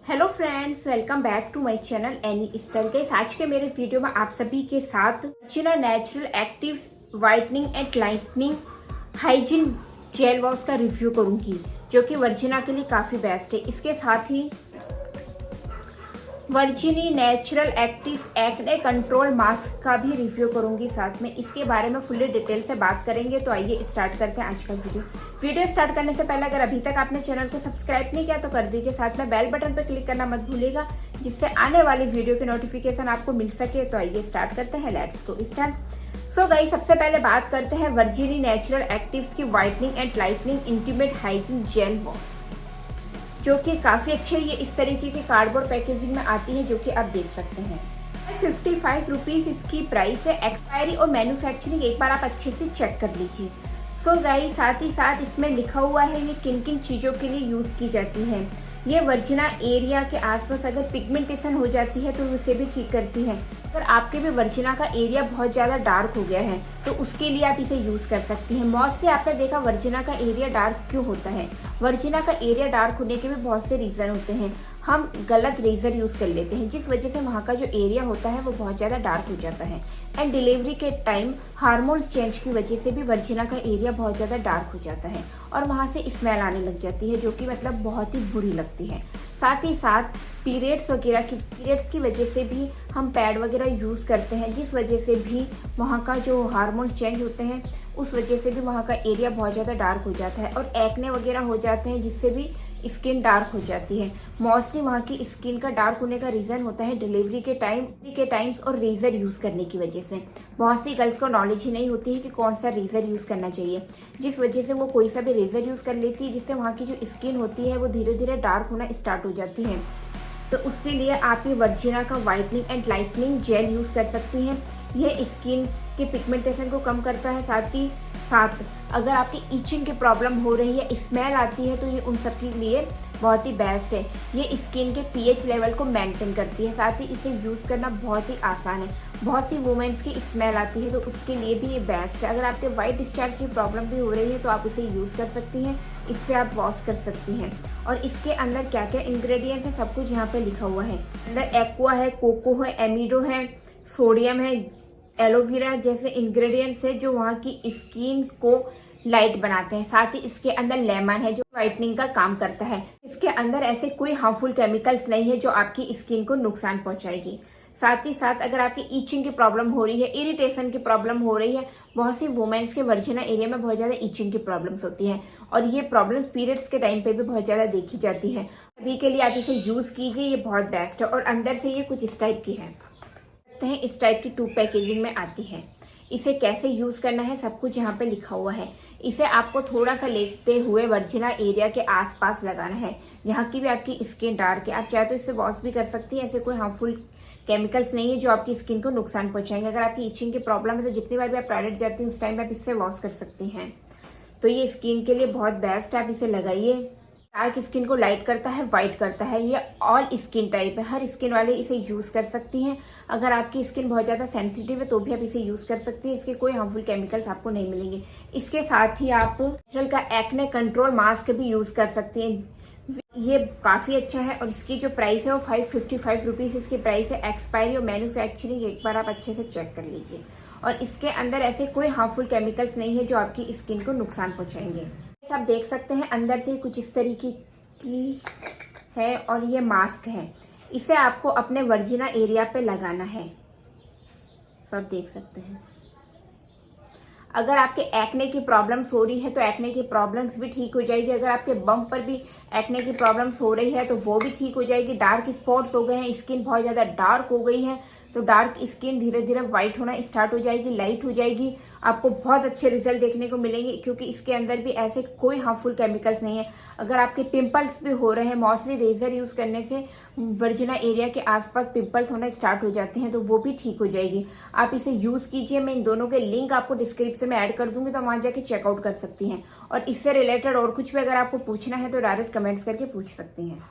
Hello friends, welcome back to my channel any style. Guys, आज के मेरे video में आप सभी के साथ वर्जिना natural active whitening and lightening hygiene gel wash का रिव्यू करूंगी, जो कि वर्जिना के लिए काफी बेस्ट है। इसके साथ ही वर्जिनी natural active acne control mask का भी रिव्यू करूंगी साथ में। इसके बारे में फुल्ली डिटेल से बात करेंगे। तो आइए स्टार्ट करते हैं आज का वीडियो स्टार्ट करने से पहले अगर अभी तक आपने चैनल को सब्सक्राइब नहीं किया तो कर दीजिए, साथ में बेल बटन पर क्लिक करना मत भूलिएगा, जिससे आने वाली वीडियो की नोटिफिकेशन आपको मिल सके। तो आइए स्टार्ट करते हैं, let's go start. So guys, सबसे पहले बात करते हैं वर्जिनी नेचुरल एक्टिव की whitening and lightening intimate hygiene gel wash, जो कि काफी अच्छे ये इस तरीके की कार्डबोर्ड पैकेजिंग में आती है, जो कि आप देख सकते हैं। 55 रुपीज इसकी प्राइस है। एक्सपायरी और मैन्युफैक्चरिंग एक बार आप अच्छे से चेक कर लीजिए। सो गाइस, साथ ही साथ इसमें लिखा हुआ है ये किन किन चीजों के लिए यूज की जाती है। ये वर्जिना एरिया के आसपास अगर पिगमेंटेशन हो जाती है तो उसे भी ठीक करती है। अगर आपके भी वर्जिना का एरिया बहुत ज्यादा डार्क हो गया है तो उसके लिए आप इसे यूज कर सकती हैं। मोस्टली आपने देखा वर्जिना का एरिया डार्क क्यों होता है। वर्जिना का एरिया डार्क होने के भी बहुत से रीजन होते हैं। हम गलत रेजर यूज कर लेते हैं, जिस वजह से वहाँ का जो एरिया होता है वो बहुत ज्यादा डार्क हो जाता है। एंड डिलीवरी के टाइम हार्मोन्स चेंज की वजह से भी वर्जिना का एरिया बहुत ज्यादा डार्क हो जाता है और वहाँ से स्मेल आने लग जाती है, जो कि मतलब बहुत ही बुरी लगती है। साथ ही साथ पीरियड्स की वजह से भी हम पैड वगैरह यूज करते हैं, जिस वजह से भी वहाँ का जो हार्मोन्स चेंज होते हैं उस वजह से भी वहाँ का एरिया बहुत ज़्यादा डार्क हो जाता है और एक्ने वगैरह हो जाते हैं, जिससे भी स्किन डार्क हो जाती है। मोस्टली वहाँ की स्किन का डार्क होने का रीजन होता है डिलीवरी के टाइम्स और रेजर यूज करने की वजह से। बहुत सी गर्ल्स को नॉलेज ही नहीं होती है कि कौन सा रेजर यूज करना चाहिए, जिस वजह से वो कोई सा भी रेजर यूज कर लेती है, जिससे वहाँ की जो स्किन होती है वो धीरे धीरे डार्क होना स्टार्ट हो जाती है। तो उसके लिए आप ये वर्जिना का whitening and lightning gel use कर सकती हैं। यह स्किन के पिगमेंटेशन को कम करता है। साथ ही साथ अगर आपकी इचिंग की प्रॉब्लम हो रही है, स्मेल आती है, तो ये उन सब के लिए बहुत ही बेस्ट है। ये स्किन के पीएच लेवल को मेंटेन करती है। साथ ही इसे यूज करना बहुत ही आसान है। बहुत सी वुमेन्स की स्मेल आती है तो उसके लिए भी ये बेस्ट है। अगर आपके वाइट डिस्चार्ज की प्रॉब्लम भी हो रही है तो आप इसे यूज कर सकती हैं। इससे आप वॉश कर सकती हैं। और इसके अंदर क्या क्या इंग्रेडिएंट्स है सब कुछ यहाँ पे लिखा हुआ है। अंदर एक्वा है, कोको है, एमिडो है, सोडियम है, एलोवेरा जैसे इंग्रेडिएंट्स है जो वहाँ की स्किन को लाइट बनाते हैं। साथ ही इसके अंदर लेमन है जो व्हाइटनिंग का काम करता है। इसके अंदर ऐसे कोई हार्मफुल केमिकल्स नहीं है जो आपकी स्किन को नुकसान पहुंचाएगी। साथ ही साथ अगर आपकी ईचिंग की प्रॉब्लम हो रही है, इरिटेशन की प्रॉब्लम हो रही है, बहुत सी वुमेन्स के वर्जिना एरिया में बहुत ज्यादा ईचिंग की प्रॉब्लम्स होती है और ये प्रॉब्लम्स पीरियड्स के टाइम पे भी बहुत ज्यादा देखी जाती है। अभी के लिए आप इसे यूज कीजिए, ये बहुत बेस्ट है। और अंदर से ये कुछ इस टाइप की है, इस टाइप की ट्यूब पैकेजिंग में आती है। इसे कैसे यूज करना है सब कुछ यहाँ पे लिखा हुआ है। इसे आपको थोड़ा सा लेते हुए वर्जिना एरिया के आसपास लगाना है, जहाँ की भी आपकी स्किन डार्क है। आप चाहे तो इससे वॉश भी कर सकती हैं। ऐसे कोई हार्मफुल केमिकल्स नहीं है जो आपकी स्किन को नुकसान पहुंचाएंगे। अगर आपकी इचिंग की प्रॉब्लम है तो जितनी बार भी आप टॉयलेट जाती हैं उस टाइम पे आप इससे वॉश कर सकती हैं। तो ये स्किन के लिए बहुत बेस्ट है, आप इसे लगाइए। डार्क स्किन को लाइट करता है, व्हाइट करता है। ये ऑल स्किन टाइप है, हर स्किन वाले इसे यूज कर सकती हैं। अगर आपकी स्किन बहुत ज्यादा सेंसिटिव है तो भी आप इसे यूज कर सकती हैं। इसके कोई हार्मफुल केमिकल्स आपको नहीं मिलेंगे। इसके साथ ही आप नेचुरल का एक्ने कंट्रोल मास्क भी यूज कर सकती हैं। ये काफी अच्छा है और इसकी जो प्राइस है वो 555 रुपीज इसकी प्राइस है। एक्सपायरी और मैन्युफैक्चरिंग एक बार आप अच्छे से चेक कर लीजिए। और इसके अंदर ऐसे कोई हार्मफुल केमिकल्स नहीं है जो आपकी स्किन को नुकसान पहुंचाएंगे। आप देख सकते हैं अंदर से कुछ इस तरीके की है और ये मास्क है। इसे आपको अपने वर्जिना एरिया पे लगाना है, सब देख सकते हैं। अगर आपके एक्ने की प्रॉब्लम्स हो रही है तो एक्ने की प्रॉब्लम्स भी ठीक हो जाएगी। अगर आपके बम्प पर भी एक्ने की प्रॉब्लम्स हो रही है तो वो भी ठीक हो जाएगी। डार्क स्पॉट्स हो गए हैं, स्किन बहुत ज्यादा डार्क हो गई है तो डार्क स्किन धीरे धीरे व्हाइट होना स्टार्ट हो जाएगी, लाइट हो जाएगी। आपको बहुत अच्छे रिजल्ट देखने को मिलेंगे, क्योंकि इसके अंदर भी ऐसे कोई हार्मफुल केमिकल्स नहीं है। अगर आपके पिंपल्स भी हो रहे हैं, मोस्टली रेजर यूज करने से वर्जिना एरिया के आसपास पिंपल्स होना स्टार्ट हो जाते हैं, तो वो भी ठीक हो जाएगी। आप इसे यूज कीजिए। मैं इन दोनों के लिंक आपको डिस्क्रिप्शन में ऐड कर दूंगी, तो वहां जाके चेकआउट कर सकती हैं। और इससे रिलेटेड और कुछ भी अगर आपको पूछना है तो डायरेक्ट कमेंट्स करके पूछ सकती हैं।